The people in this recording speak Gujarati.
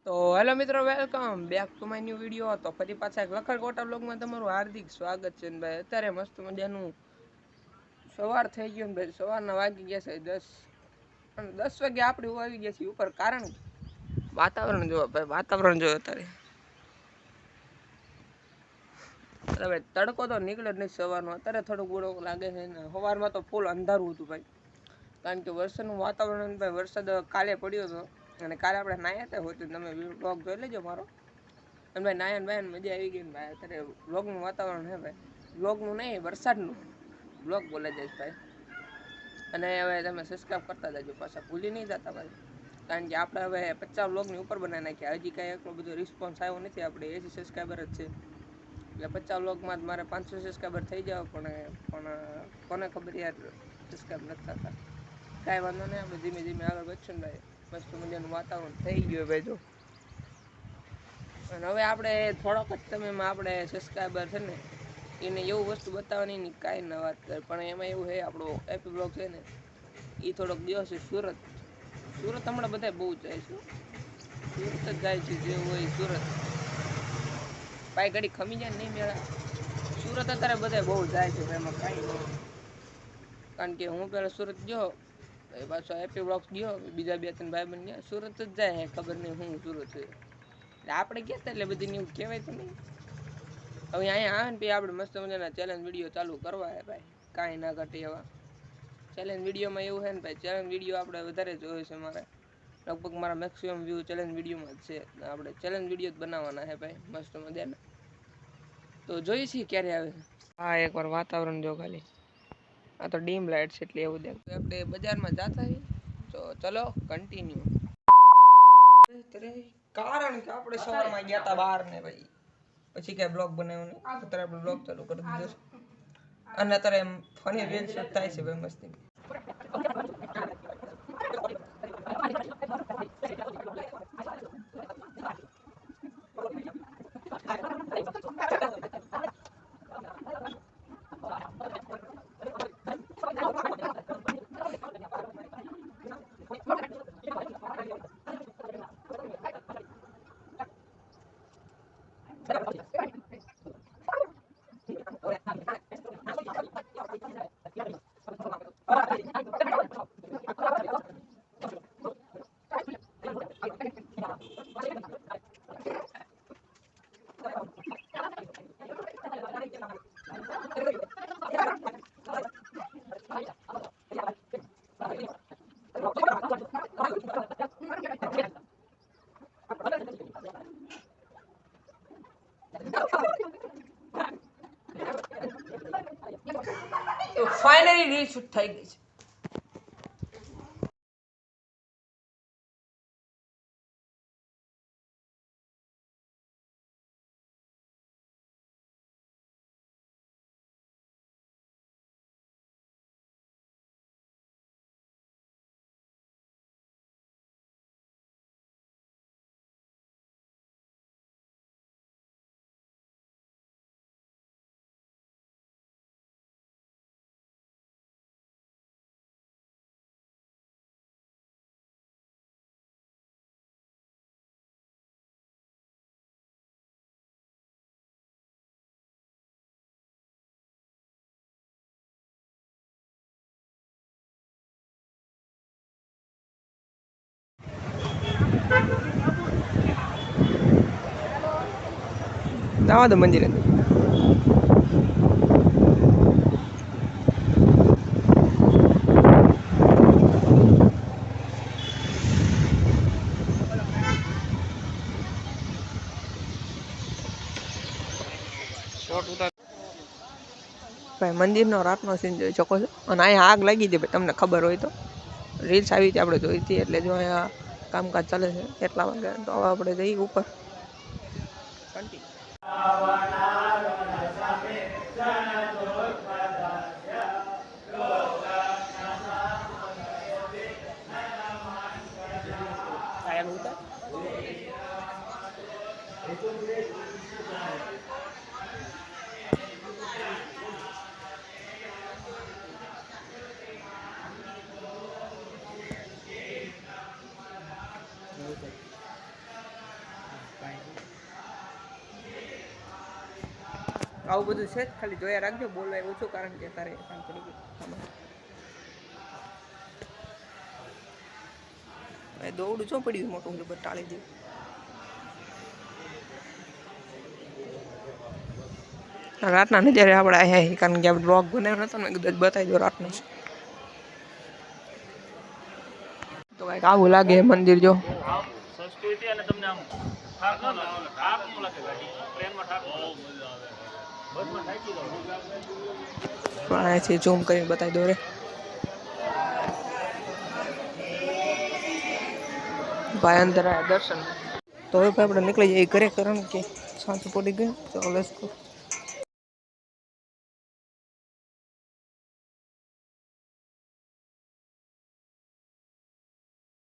તો હેલો મિત્રો, welcome back to my new video. તો ફરી પાછા એક લખડકોટા બ્લોગમાં તમારું હાર્દિક સ્વાગત છે ને ભાઈ. અત્યારે મસ્ત મજાનું સવાર થઈ ગયું ને ભાઈ. સવારના વાગી ગયા છે 10 અને 10 વાગે આપણે આવી ગયા છીએ ઉપર. કારણ વાતાવરણ જોવો ભાઈ, વાતાવરણ જોવો અત્યારે. હવે તડકો તો નીકળે જ નહીં સવારનો. અત્યારે થોડુંક ગોળો લાગે છે ને સવારમાં તો ફૂલ અંધારું હતું ભાઈ. કારણ કે વરસાદનું વાતાવરણ ભાઈ, વરસાદ કાલે પડ્યો હતો અને કાલે આપણે નાહ્યા હતા હોતું. તમે બ્લોગ જોઈ લેજો મારો. અને ભાઈ નાયન ભાઈ મજા આવી ગઈ ને ભાઈ. અત્યારે બ્લોગનું વાતાવરણ છે ભાઈ. બ્લોગનું નહીં, વરસાદનું બ્લોગ બોલે જાય ભાઈ. અને હવે તમે સબસ્ક્રાઈબ કરતા જજો, પાછા ભૂલી નહીં જતા ભાઈ. કારણ કે આપણે હવે 50 બ્લોગની ઉપર બનાવી નાખ્યા. હજી કાંઈ એટલો બધો રિસ્પોન્સ આવ્યો નથી. આપણે 80 સબસ્ક્રાઈબર જ છે. એટલે 50 બ્લોગમાં મારે 500 સબસ્ક્રાઈબર થઈ જાવ. પણ કોને ખબર યાર, સબસ્ક્રાઈબ નથી થતા. કાંઈ વાંધો નહીં, આપણે ધીમે ધીમે આગળ વધશું ને ભાઈ. મસ્ત મજાનું વાતાવરણ થઈ ગયું ભાઈ. જો અને હવે આપણે થોડોક જ સમયમાં આપણે સબસ્ક્રાઈબર છે ને એને એવું વસ્તુ બતાવવાની નહીં, કાંઈ ના વાત કરે. પણ એમાં એવું છે, આપણો એપી બ્લોગ છે ને એ થોડોક દિવસ છે સુરત હમણાં બધા બહુ જાય છે. સુરત જ જાય છે, જેવું હોય સુરત. ભાઈ ઘડી ખમી જાય નહીં મેળા. સુરત અત્યારે બધા બહુ જાય છે ભાઈ, એમાં કાંઈ નહીં. કારણ કે હું પહેલાં સુરત ગયો, પાછો એપી બ્લોગ્સ ગયો, બીજા 2-3 ભાઈ બન ગયા. સુરત જ જાય, ખબર નહીં હું સુરત છે. એટલે આપણે ગયા હતા એટલે બધી એવું કહેવાય તો નહીં. હવે અહીંયા આવે ને પછી આપણે મસ્ત મજાના ચેલેન્જ વિડીયો ચાલુ કરવા હે ભાઈ. કાંઈ ના ઘટે એવા ચેલેન્જ વિડીયોમાં એવું છે ને ભાઈ. ચેલેન્જ વિડીયો આપણે વધારે જોયો છે મારે. લગભગ મારા મેક્સિમમ વ્યૂ ચેલેન્જ વિડીયોમાં જ છે. આપણે ચેલેન્જ વિડીયો જ બનાવવાના છે ભાઈ, મસ્ત મજાના. તો જોઈએ છીએ ક્યારે આવે. હા, એકવાર વાતાવરણ જો ખાલી. આ તો ડીમ લાઇટ છે એટલે એવું દેખ. આપણે બજારમાં જતા છીએ, તો ચલો કન્ટિન્યુ. કારણ કે આપણે સવારમાં ગયા હતા બહાર ને ભાઈ, પછી કઈ બ્લોગ બનાવ્યો નહીં. અત્યારે આપણે બ્લોગ ચાલુ કરી દીધો છે અને અત્યારે એમ ફની રીલ શૂટ થાય છે ભાઈ, મસ્તી. ફાઇનલી રીલ શૂટ થઈ ગઈ છે. જવા દો મંદિરે. ભાઈ મંદિરનો રાતનો સીન જોઈ શકો છો. અને અહીંયા આગ લાગી હતી ભાઈ, તમને ખબર હોય તો. રીલ્સ આવી હતી આપણે જોઈ હતી. એટલે જો અહીંયા કામકાજ ચાલે છે એટલા વાગે. તો હવે આપણે જઈએ ઉપર. આવું બધું છે જ, ખાલી જોયા રાખજો, બોલવા ઓછું, કારણ કે તારે કામ કરી ગયું દોડું છો પડ્યું મોટું બધું ટાળી દઉં. રાતના નજારે આપણે આવ્યા, કારણ કે આપણે બ્લોગ બનાવ્યો નતો ને, કદાચ બતાવી દો રાતનો. તો કંઈક આવું લાગે મંદિર જો. સંસ્કૃતિ અને તમને આમ થાક ન લાગે ગાડી ટ્રેનમાં થાક બસમાં થાકી જાવ. પણ અહીંયાથી ઝૂમ કરીને બતાવી દો રે ભાઈ, અંદર દર્શન. તો હવે આપણે નીકળી જઈએ ઘરે, કારણ કે સાંજ પડી ગઈ. તો લેટ્સ ગો.